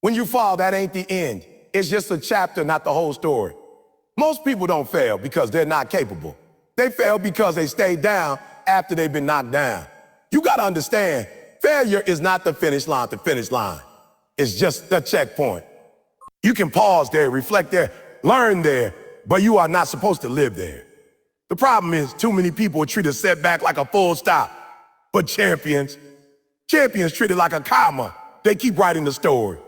When you fall, that ain't the end. It's just a chapter, not the whole story. Most people don't fail because they're not capable. They fail because they stayed down after they've been knocked down. You gotta understand, failure is not the finish line. The finish line is just the checkpoint. You can pause there, reflect there, learn there, but you are not supposed to live there. The problem is too many people treat a setback like a full stop. But champions treat it like a comma. They keep writing the story.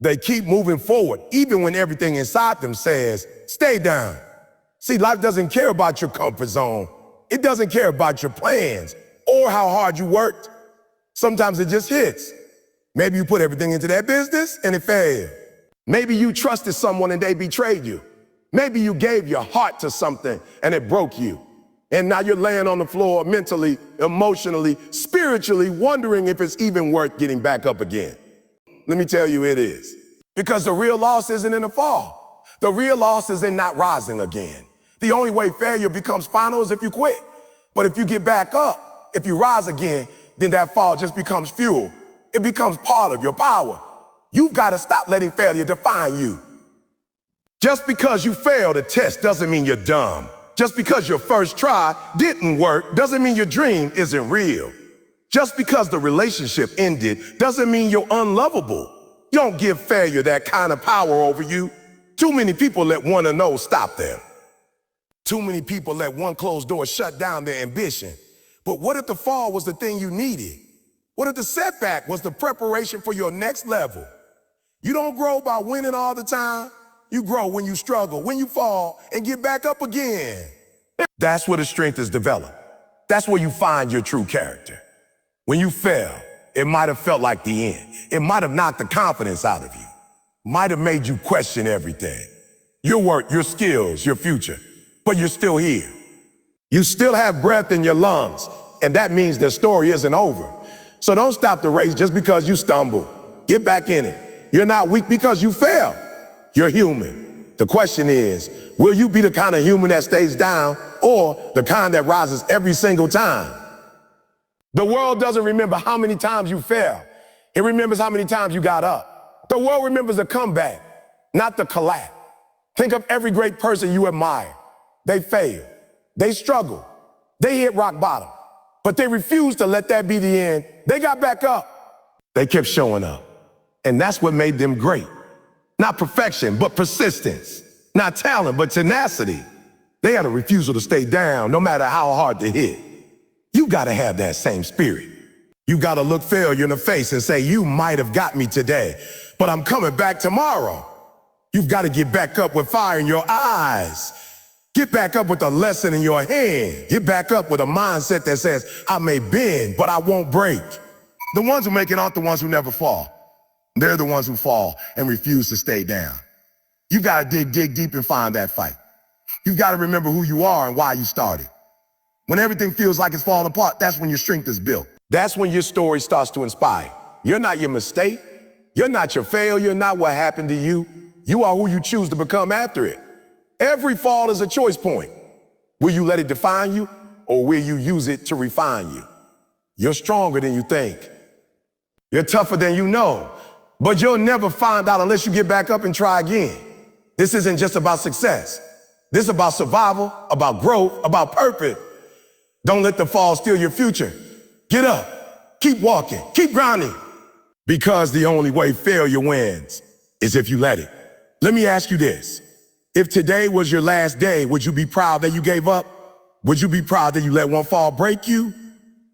They keep moving forward, even when everything inside them says, stay down. See, life doesn't care about your comfort zone. It doesn't care about your plans or how hard you worked. Sometimes it just hits. Maybe you put everything into that business and it failed. Maybe you trusted someone and they betrayed you. Maybe you gave your heart to something and it broke you. And now you're laying on the floor mentally, emotionally, spiritually, wondering if it's even worth getting back up again. Let me tell you it is. Because the real loss isn't in the fall. The real loss is in not rising again. The only way failure becomes final is if you quit. But if you get back up, if you rise again, then that fall just becomes fuel. It becomes part of your power. You've got to stop letting failure define you. Just because you failed a test doesn't mean you're dumb. Just because your first try didn't work doesn't mean your dream isn't real. Just because the relationship ended doesn't mean you're unlovable. You don't give failure that kind of power over you. Too many people let one or no stop them. Too many people let one closed door shut down their ambition. But what if the fall was the thing you needed? What if the setback was the preparation for your next level? You don't grow by winning all the time. You grow when you struggle, when you fall, and get back up again. That's where the strength is developed. That's where you find your true character. When you fail, it might have felt like the end. It might have knocked the confidence out of you. Might have made you question everything. Your work, your skills, your future. But you're still here. You still have breath in your lungs, and that means the story isn't over. So don't stop the race just because you stumble. Get back in it. You're not weak because you fail. You're human. The question is, will you be the kind of human that stays down or the kind that rises every single time? The world doesn't remember how many times you fell. It remembers how many times you got up. The world remembers the comeback, not the collapse. Think of every great person you admire. They failed. They struggled. They hit rock bottom. But they refused to let that be the end. They got back up. They kept showing up. And that's what made them great. Not perfection, but persistence. Not talent, but tenacity. They had a refusal to stay down, no matter how hard they hit. You gotta have that same spirit. You gotta look failure in the face and say, you might have got me today, but I'm coming back tomorrow. You've gotta get back up with fire in your eyes. Get back up with a lesson in your hand. Get back up with a mindset that says, I may bend, but I won't break. The ones who make it aren't the ones who never fall. They're the ones who fall and refuse to stay down. You gotta dig deep and find that fight. You've gotta remember who you are and why you started. When everything feels like it's falling apart, that's when your strength is built. That's when your story starts to inspire. You're not your mistake. You're not your failure, not what happened to you. You are who you choose to become after it. Every fall is a choice point. Will you let it define you, or will you use it to refine you? You're stronger than you think. You're tougher than you know. But you'll never find out unless you get back up and try again. This isn't just about success. This is about survival, about growth, about purpose. Don't let the fall steal your future. Get up, keep walking, keep grinding. Because the only way failure wins is if you let it. Let me ask you this. If today was your last day, would you be proud that you gave up? Would you be proud that you let one fall break you?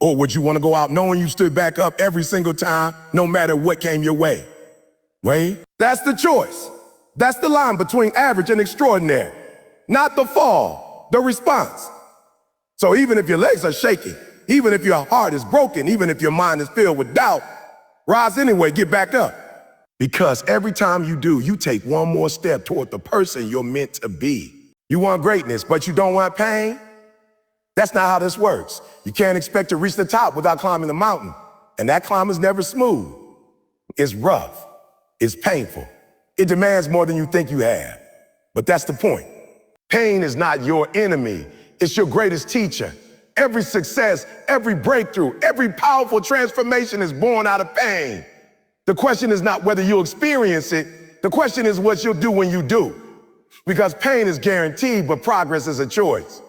Or would you want to go out knowing you stood back up every single time, no matter what came your way? Wait, that's the choice. That's the line between average and extraordinary. Not the fall, the response. So even if your legs are shaking, even if your heart is broken, even if your mind is filled with doubt, rise anyway, get back up. Because every time you do, you take one more step toward the person you're meant to be. You want greatness, but you don't want pain? That's not how this works. You can't expect to reach the top without climbing the mountain. And that climb is never smooth. It's rough. It's painful. It demands more than you think you have. But that's the point. Pain is not your enemy. It's your greatest teacher. Every success, every breakthrough, every powerful transformation is born out of pain. The question is not whether you'll experience it. The question is what you'll do when you do. Because pain is guaranteed, but progress is a choice.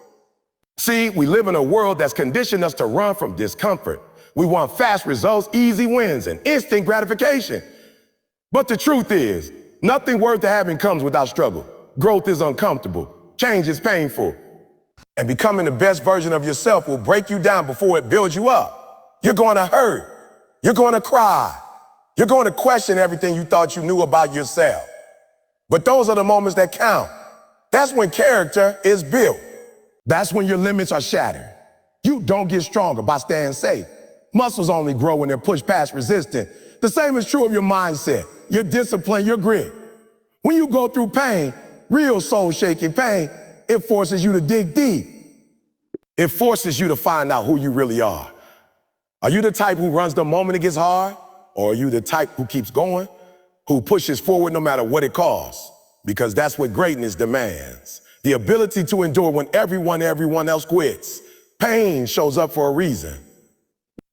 See, we live in a world that's conditioned us to run from discomfort. We want fast results, easy wins, and instant gratification. But the truth is, nothing worth having comes without struggle. Growth is uncomfortable. Change is painful. And becoming the best version of yourself will break you down before it builds you up. You're going to hurt. You're going to cry. You're going to question everything you thought you knew about yourself. But those are the moments that count. That's when character is built. That's when your limits are shattered. You don't get stronger by staying safe. Muscles only grow when they're pushed past resistance. The same is true of your mindset, your discipline, your grit. When you go through pain, real soul-shaking pain, it forces you to dig deep. It forces you to find out who you really are. Are you the type who runs the moment it gets hard? Or are you the type who keeps going, who pushes forward no matter what it costs? Because that's what greatness demands. The ability to endure when everyone else quits. Pain shows up for a reason.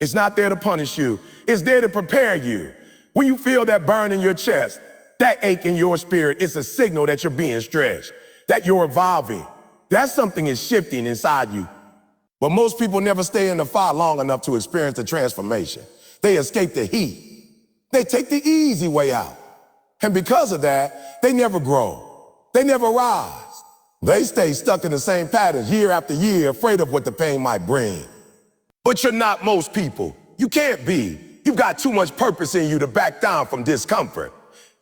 It's not there to punish you. It's there to prepare you. When you feel that burn in your chest, that ache in your spirit, it's a signal that you're being stretched, that you're evolving, that something is shifting inside you. But most people never stay in the fire long enough to experience the transformation. They escape the heat. They take the easy way out. And because of that, they never grow. They never rise. They stay stuck in the same patterns year after year, afraid of what the pain might bring. But you're not most people. You can't be. You've got too much purpose in you to back down from discomfort.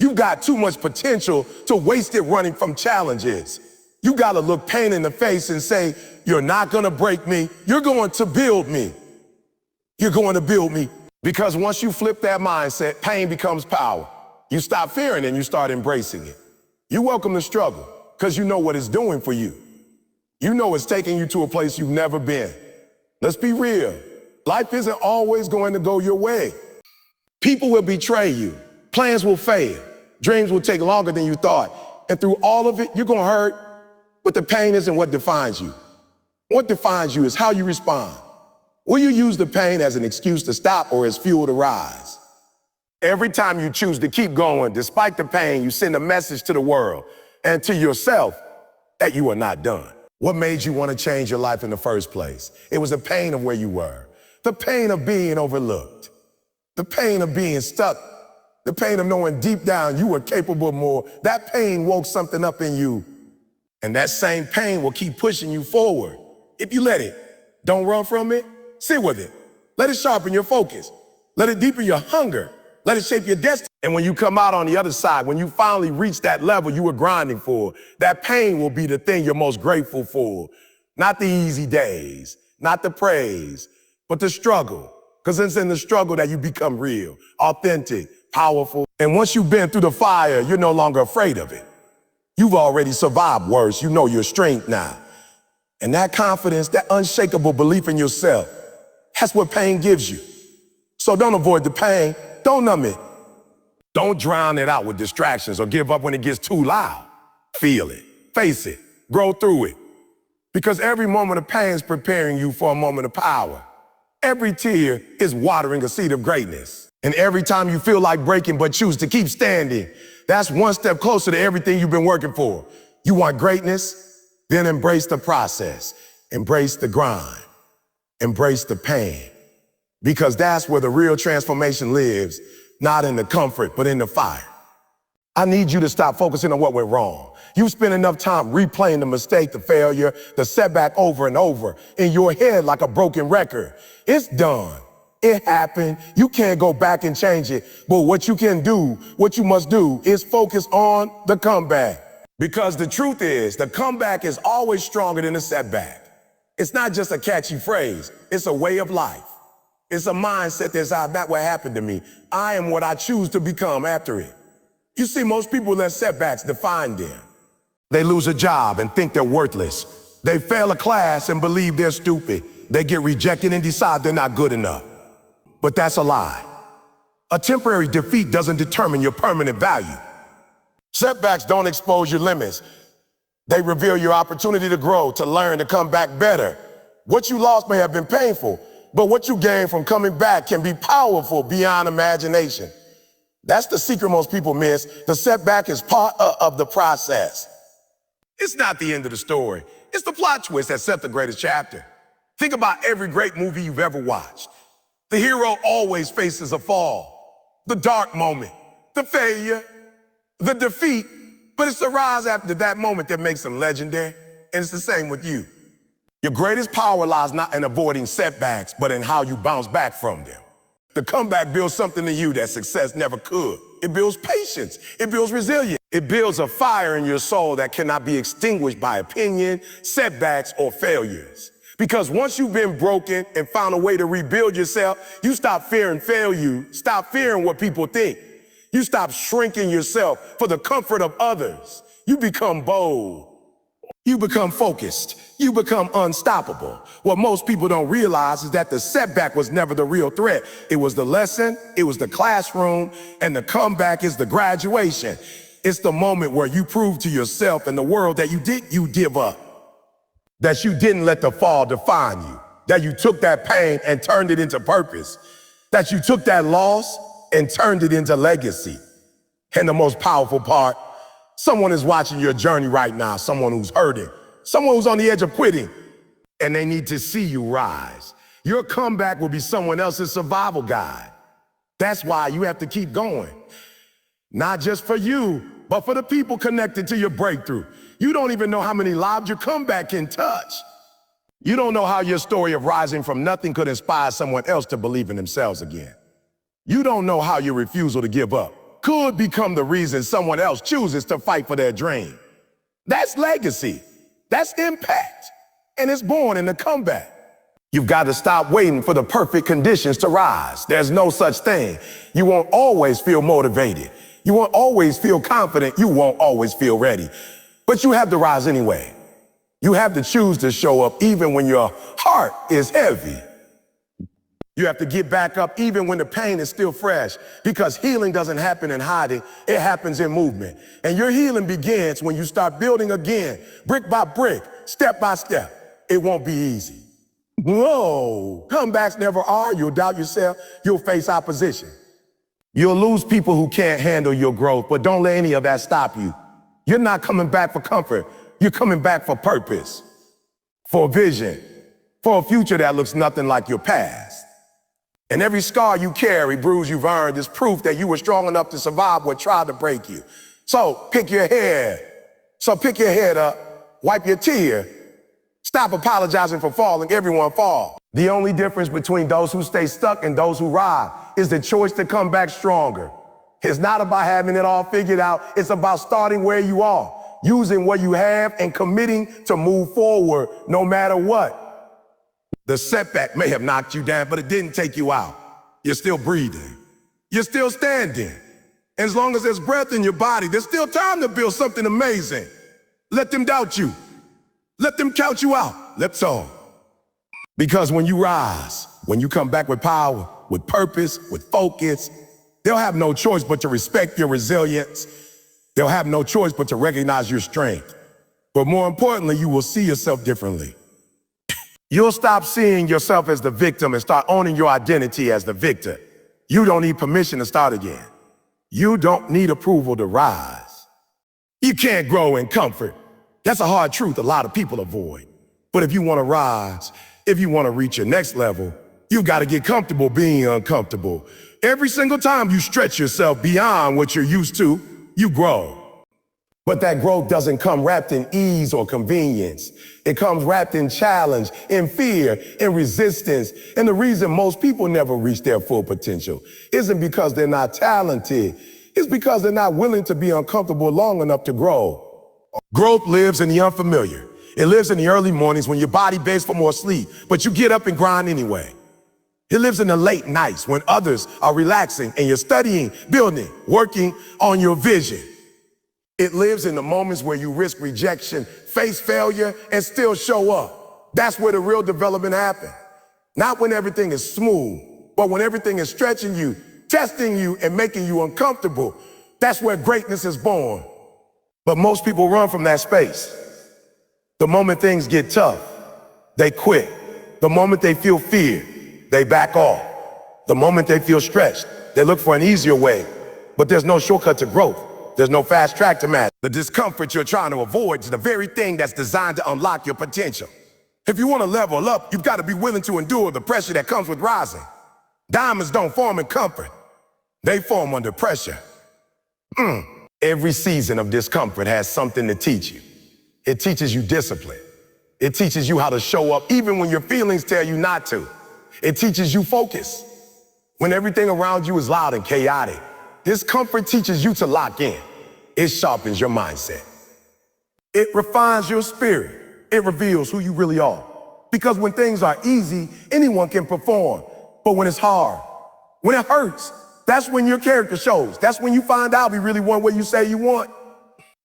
You've got too much potential to waste it running from challenges. You got to look pain in the face and say, you're not going to break me. You're going to build me. You're going to build me. Because once you flip that mindset, pain becomes power. You stop fearing and you start embracing it. You welcome the struggle because you know what it's doing for you. You know it's taking you to a place you've never been. Let's be real. Life isn't always going to go your way. People will betray you. Plans will fail. Dreams will take longer than you thought. And through all of it, you're going to hurt. But the pain isn't what defines you. What defines you is how you respond. Will you use the pain as an excuse to stop or as fuel to rise? Every time you choose to keep going, despite the pain, you send a message to the world and to yourself that you are not done. What made you want to change your life in the first place? It was the pain of where you were, the pain of being overlooked, the pain of being stuck, the pain of knowing deep down you were capable of more. That pain woke something up in you, and that same pain will keep pushing you forward if you let it. Don't run from it. Sit with it. Let it sharpen your focus. Let it deepen your hunger. Let it shape your destiny. And when you come out on the other side, when you finally reach that level you were grinding for, that pain will be the thing you're most grateful for. Not the easy days, not the praise, but the struggle. Because it's in the struggle that you become real, authentic, powerful. And once you've been through the fire, you're no longer afraid of it. You've already survived worse. You know your strength now. And that confidence, that unshakable belief in yourself, that's what pain gives you. So don't avoid the pain. Don't numb it. Don't drown it out with distractions or give up when it gets too loud. Feel it, face it, grow through it. Because every moment of pain is preparing you for a moment of power. Every tear is watering a seed of greatness. And every time you feel like breaking but choose to keep standing, that's one step closer to everything you've been working for. You want greatness? Then embrace the process. Embrace the grind. Embrace the pain. Because that's where the real transformation lives, not in the comfort, but in the fire. I need you to stop focusing on what went wrong. You spend enough time replaying the mistake, the failure, the setback over and over in your head like a broken record. It's done. It happened. You can't go back and change it. But what you can do, what you must do, is focus on the comeback. Because the truth is, the comeback is always stronger than the setback. It's not just a catchy phrase. It's a way of life. It's a mindset that's not what happened to me. I am what I choose to become after it. You see, most people let setbacks define them. They lose a job and think they're worthless. They fail a class and believe they're stupid. They get rejected and decide they're not good enough. But that's a lie. A temporary defeat doesn't determine your permanent value. Setbacks don't expose your limits. They reveal your opportunity to grow, to learn, to come back better. What you lost may have been painful, but what you gain from coming back can be powerful beyond imagination. That's the secret most people miss. The setback is part of the process. It's not the end of the story. It's the plot twist that set the greatest chapter. Think about every great movie you've ever watched. The hero always faces a fall, the dark moment, the failure, the defeat, but it's the rise after that moment that makes them legendary. And it's the same with you. Your greatest power lies not in avoiding setbacks, but in how you bounce back from them. The comeback builds something in you that success never could. It builds patience. It builds resilience. It builds a fire in your soul that cannot be extinguished by opinion, setbacks, or failures. Because once you've been broken and found a way to rebuild yourself, you stop fearing failure, stop fearing what people think. You stop shrinking yourself for the comfort of others. You become bold. You become focused. You become unstoppable. What most people don't realize is that the setback was never the real threat. It was the lesson, it was the classroom, and the comeback is the graduation. It's the moment where you prove to yourself and the world that you give up, that you didn't let the fall define you, that you took that pain and turned it into purpose, that you took that loss and turned it into legacy. And the most powerful part, someone is watching your journey right now, someone who's hurting, someone who's on the edge of quitting, and they need to see you rise. Your comeback will be someone else's survival guide. That's why you have to keep going. Not just for you, but for the people connected to your breakthrough. You don't even know how many lives your comeback can touch. You don't know how your story of rising from nothing could inspire someone else to believe in themselves again. You don't know how your refusal to give up could become the reason someone else chooses to fight for their dream. That's legacy. That's impact. And it's born in the comeback. You've got to stop waiting for the perfect conditions to rise. There's no such thing. You won't always feel motivated. You won't always feel confident. You won't always feel ready. But you have to rise anyway. You have to choose to show up even when your heart is heavy. You have to get back up even when the pain is still fresh, because healing doesn't happen in hiding, it happens in movement. And your healing begins when you start building again, brick by brick, step by step. It won't be easy. Whoa, comebacks never are. You'll doubt yourself, you'll face opposition. You'll lose people who can't handle your growth, but don't let any of that stop you. You're not coming back for comfort, you're coming back for purpose, for vision, for a future that looks nothing like your past. And every scar you carry, bruise you've earned, is proof that you were strong enough to survive what tried to break you. So pick your head up, wipe your tear. Stop apologizing for falling. Everyone falls. The only difference between those who stay stuck and those who rise is the choice to come back stronger. It's not about having it all figured out. It's about starting where you are, using what you have and committing to move forward no matter what. The setback may have knocked you down, but it didn't take you out. You're still breathing. You're still standing. And as long as there's breath in your body, there's still time to build something amazing. Let them doubt you. Let them count you out. Let's all. Because when you rise, when you come back with power, with purpose, with focus, they'll have no choice but to respect your resilience. They'll have no choice but to recognize your strength. But more importantly, you will see yourself differently. You'll stop seeing yourself as the victim and start owning your identity as the victor. You don't need permission to start again. You don't need approval to rise. You can't grow in comfort. That's a hard truth a lot of people avoid. But if you want to rise, if you want to reach your next level, you've got to get comfortable being uncomfortable. Every single time you stretch yourself beyond what you're used to, you grow. But that growth doesn't come wrapped in ease or convenience. It comes wrapped in challenge, in fear, in resistance. And the reason most people never reach their full potential isn't because they're not talented. It's because they're not willing to be uncomfortable long enough to grow. Growth lives in the unfamiliar. It lives in the early mornings when your body begs for more sleep, but you get up and grind anyway. It lives in the late nights when others are relaxing and you're studying, building, working on your vision. It lives in the moments where you risk rejection, face failure, and still show up. That's where the real development happens. Not when everything is smooth, but when everything is stretching you, testing you, and making you uncomfortable. That's where greatness is born. But most people run from that space. The moment things get tough, they quit. The moment they feel fear, they back off. The moment they feel stretched, they look for an easier way. But there's no shortcut to growth. There's no fast track to mastery. The discomfort you're trying to avoid is the very thing that's designed to unlock your potential. If you want to level up, you've got to be willing to endure the pressure that comes with rising. Diamonds don't form in comfort. They form under pressure. Every season of discomfort has something to teach you. It teaches you discipline. It teaches you how to show up even when your feelings tell you not to. It teaches you focus. When everything around you is loud and chaotic, discomfort teaches you to lock in. It sharpens your mindset. It refines your spirit. It reveals who you really are. Because when things are easy, anyone can perform. But when it's hard, when it hurts, that's when your character shows. That's when you find out if you really want what you say you want.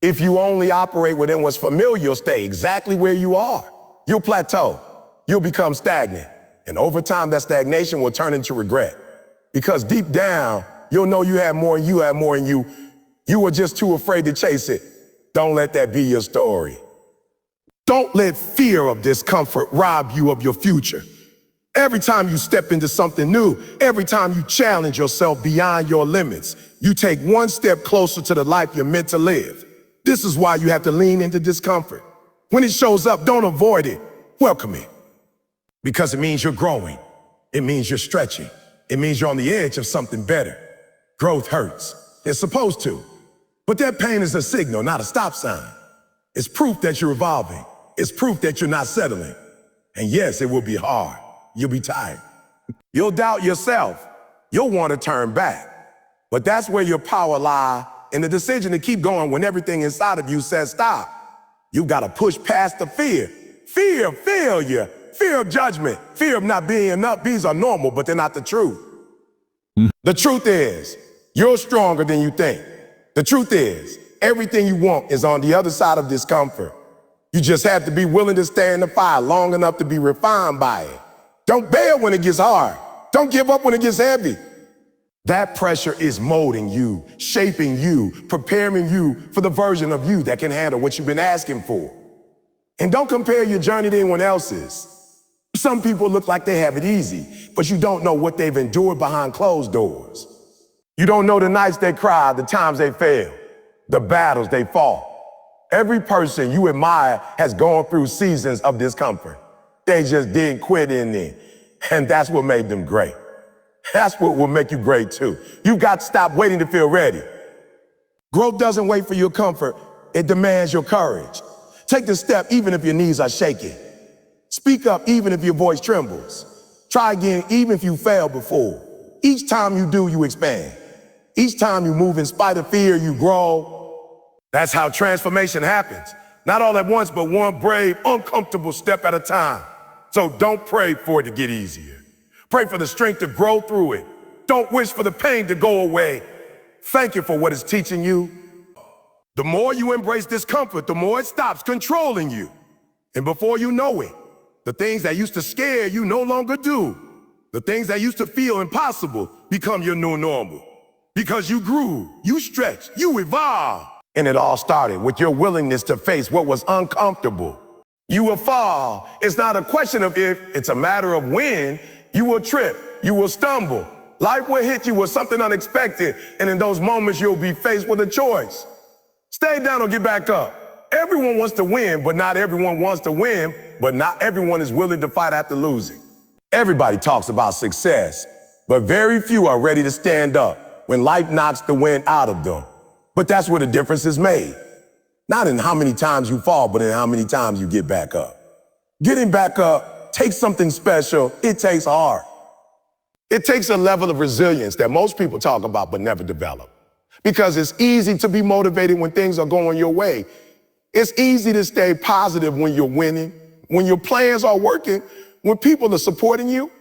If you only operate within what's familiar, you'll stay exactly where you are. You'll plateau. You'll become stagnant. And over time, that stagnation will turn into regret. Because deep down, you'll know you have more and you have more in you. You were just too afraid to chase it. Don't let that be your story. Don't let fear of discomfort rob you of your future. Every time you step into something new, every time you challenge yourself beyond your limits, you take one step closer to the life you're meant to live. This is why you have to lean into discomfort. When it shows up, don't avoid it. Welcome it. Because it means you're growing. It means you're stretching. It means you're on the edge of something better. Growth hurts. It's supposed to. But that pain is a signal, not a stop sign. It's proof that you're evolving. It's proof that you're not settling. And yes, it will be hard. You'll be tired. You'll doubt yourself. You'll want to turn back. But that's where your power lies, in the decision to keep going when everything inside of you says stop. You've got to push past the fear. Fear of failure. Fear of judgment. Fear of not being enough. These are normal, but they're not the truth. The truth is, you're stronger than you think. The truth is, everything you want is on the other side of discomfort. You just have to be willing to stay in the fire long enough to be refined by it. Don't bail when it gets hard. Don't give up when it gets heavy. That pressure is molding you, shaping you, preparing you for the version of you that can handle what you've been asking for. And don't compare your journey to anyone else's. Some people look like they have it easy, but you don't know what they've endured behind closed doors. You don't know the nights they cried, the times they failed, the battles they fought. Every person you admire has gone through seasons of discomfort. They just didn't quit in there. And that's what made them great. That's what will make you great too. You've got to stop waiting to feel ready. Growth doesn't wait for your comfort. It demands your courage. Take the step even if your knees are shaking. Speak up even if your voice trembles. Try again even if you failed before. Each time you do, you expand. Each time you move in spite of fear, you grow. That's how transformation happens. Not all at once, but one brave, uncomfortable step at a time. So don't pray for it to get easier. Pray for the strength to grow through it. Don't wish for the pain to go away. Thank you for what it's teaching you. The more you embrace discomfort, the more it stops controlling you. And before you know it, the things that used to scare you no longer do. The things that used to feel impossible become your new normal. Because you grew, you stretched, you evolved. And it all started with your willingness to face what was uncomfortable. You will fall. It's not a question of if, it's a matter of when. You will trip, you will stumble. Life will hit you with something unexpected, and in those moments you'll be faced with a choice. Stay down or get back up. Everyone wants to win, but not everyone wants to win, but not everyone is willing to fight after losing. Everybody talks about success, but very few are ready to stand up when life knocks the wind out of them. But that's where the difference is made. Not in how many times you fall, but in how many times you get back up. Getting back up takes something special. It takes heart. It takes a level of resilience that most people talk about but never develop. Because it's easy to be motivated when things are going your way. It's easy to stay positive when you're winning, when your plans are working, when people are supporting you.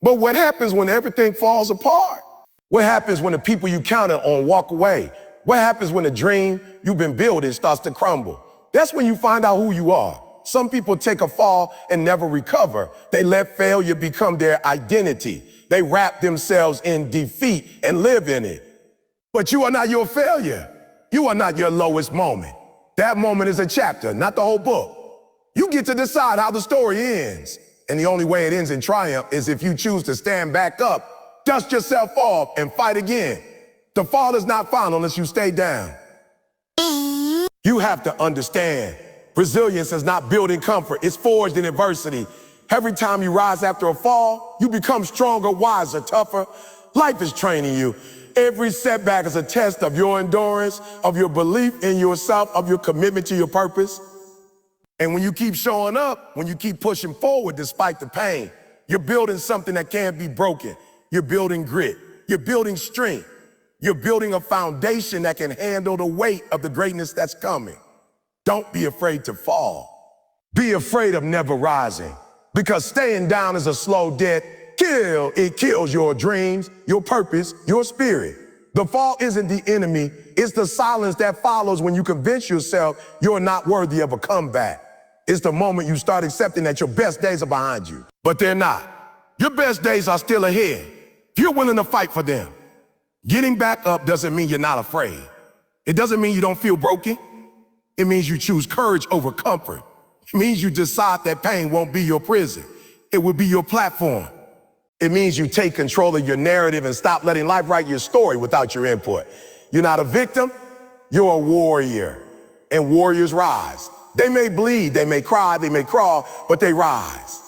But what happens when everything falls apart? What happens when the people you counted on walk away? What happens when the dream you've been building starts to crumble? That's when you find out who you are. Some people take a fall and never recover. They let failure become their identity. They wrap themselves in defeat and live in it. But you are not your failure. You are not your lowest moment. That moment is a chapter, not the whole book. You get to decide how the story ends. And the only way it ends in triumph is if you choose to stand back up, dust yourself off, and fight again. The fall is not final unless you stay down. You have to understand, resilience is not built in comfort, it's forged in adversity. Every time you rise after a fall, you become stronger, wiser, tougher. Life is training you. Every setback is a test of your endurance, of your belief in yourself, of your commitment to your purpose. And when you keep showing up, when you keep pushing forward despite the pain, you're building something that can't be broken. You're building grit. You're building strength. You're building a foundation that can handle the weight of the greatness that's coming. Don't be afraid to fall. Be afraid of never rising, because staying down is a slow death. It kills your dreams, your purpose, your spirit. The fall isn't the enemy. It's the silence that follows when you convince yourself you're not worthy of a comeback. It's the moment you start accepting that your best days are behind you. But they're not. Your best days are still ahead. If you're willing to fight for them. Getting back up doesn't mean you're not afraid. It doesn't mean you don't feel broken. It means you choose courage over comfort. It means you decide that pain won't be your prison. It will be your platform. It means you take control of your narrative and stop letting life write your story without your input. You're not a victim, you're a warrior. And warriors rise. They may bleed, they may cry, they may crawl, but they rise.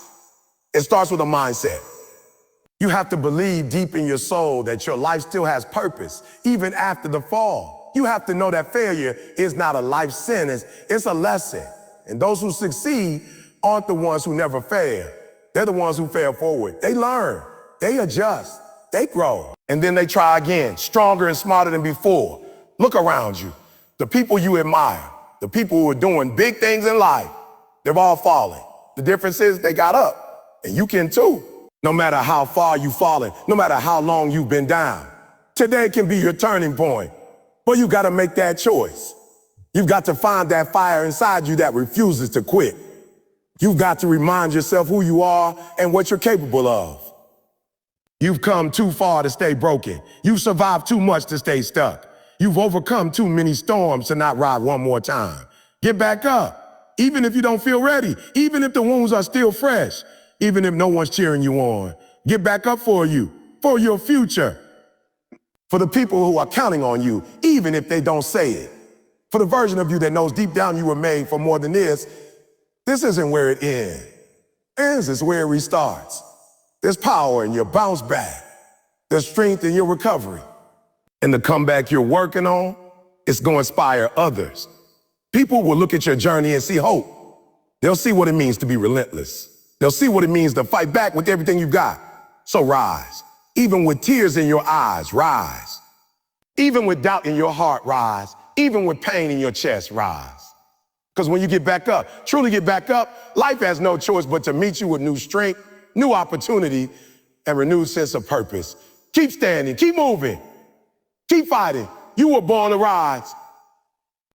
It starts with a mindset. You have to believe deep in your soul that your life still has purpose, even after the fall. You have to know that failure is not a life sentence, it's a lesson. And those who succeed aren't the ones who never fail. They're the ones who fail forward. They learn, they adjust, they grow. And then they try again, stronger and smarter than before. Look around you. The people you admire, the people who are doing big things in life, they've all fallen. The difference is they got up, and you can too. No matter how far you've fallen, no matter how long you've been down. Today can be your turning point, but you gotta make that choice. You've got to find that fire inside you that refuses to quit. You've got to remind yourself who you are and what you're capable of. You've come too far to stay broken. You've survived too much to stay stuck. You've overcome too many storms to not ride one more time. Get back up, even if you don't feel ready, even if the wounds are still fresh. Even if no one's cheering you on, get back up for you, for your future. For the people who are counting on you, even if they don't say it. For the version of you that knows deep down you were made for more than this isn't where it ends. Ends is where it restarts. There's power in your bounce back. There's strength in your recovery. And the comeback you're working on, it's going to inspire others. People will look at your journey and see hope. They'll see what it means to be relentless. They'll see what it means to fight back with everything you've got. So rise. Even with tears in your eyes, rise. Even with doubt in your heart, rise. Even with pain in your chest, rise. Because when you get back up, truly get back up, life has no choice but to meet you with new strength, new opportunity, and renewed sense of purpose. Keep standing, keep moving, keep fighting. You were born to rise.